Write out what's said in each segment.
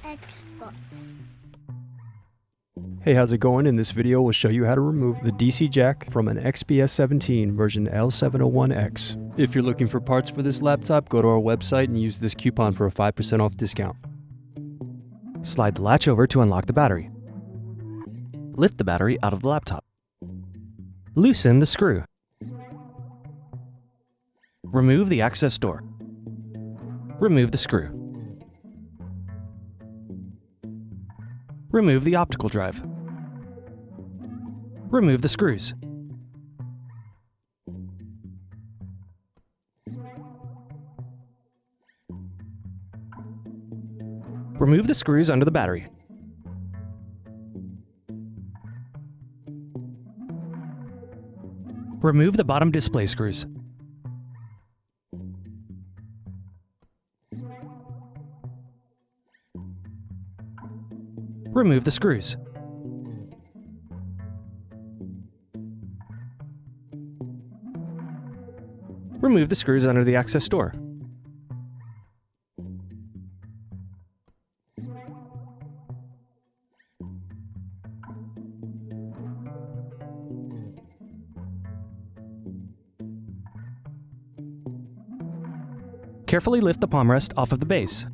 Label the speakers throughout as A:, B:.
A: Xbox.
B: Hey, how's it going? In this video, we'll show you how to remove the DC jack from an XPS 17 version L701X. If you're looking for parts for this laptop, go to our website and use this coupon for a 5% off discount.
C: Slide the latch over to unlock the battery. Lift the battery out of the laptop. Loosen the screw. Remove the access door. Remove the screw. Remove the optical drive. Remove the screws. Remove the screws under the battery. Remove the bottom display screws. Remove the screws. Remove the screws under the access door. Carefully lift the palm rest off of the base.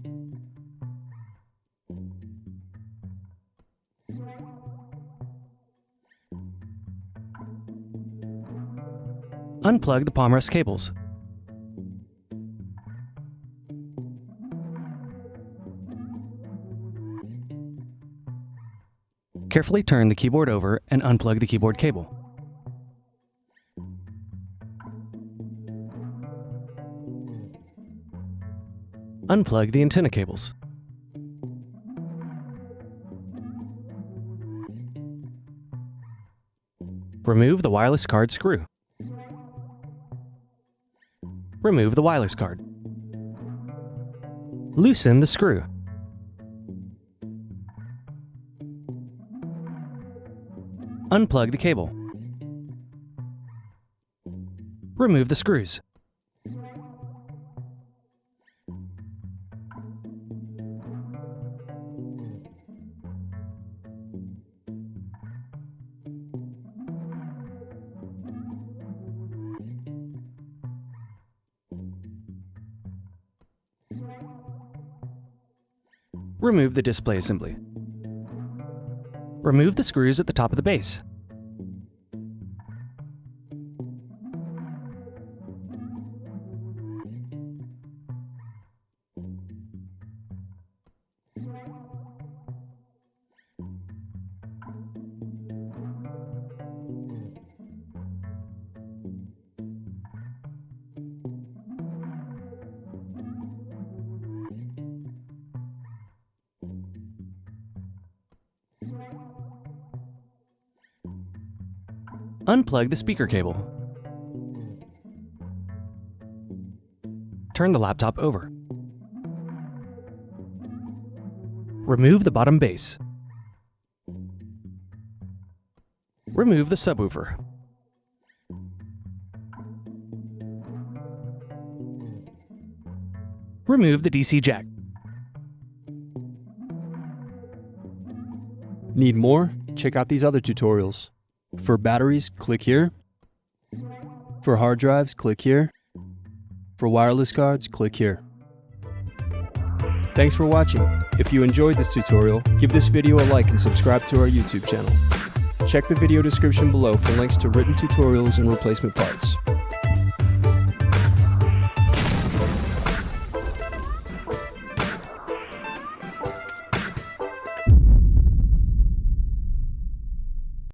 C: Unplug the palm rest cables. Carefully turn the keyboard over and unplug the keyboard cable. Unplug the antenna cables. Remove the wireless card screw. Remove the wireless card. Loosen the screw. Unplug the cable. Remove the screws. Remove the display assembly. Remove the screws at the top of the base. Unplug the speaker cable. Turn the laptop over. Remove the bottom base. Remove the subwoofer. Remove the DC jack.
B: Need more? Check out these other tutorials. For batteries, click here. For hard drives, click here. For wireless cards, click here. Thanks for watching. If you enjoyed this tutorial, give this video a like and subscribe to our YouTube channel. Check the video description below for links to written tutorials and replacement parts.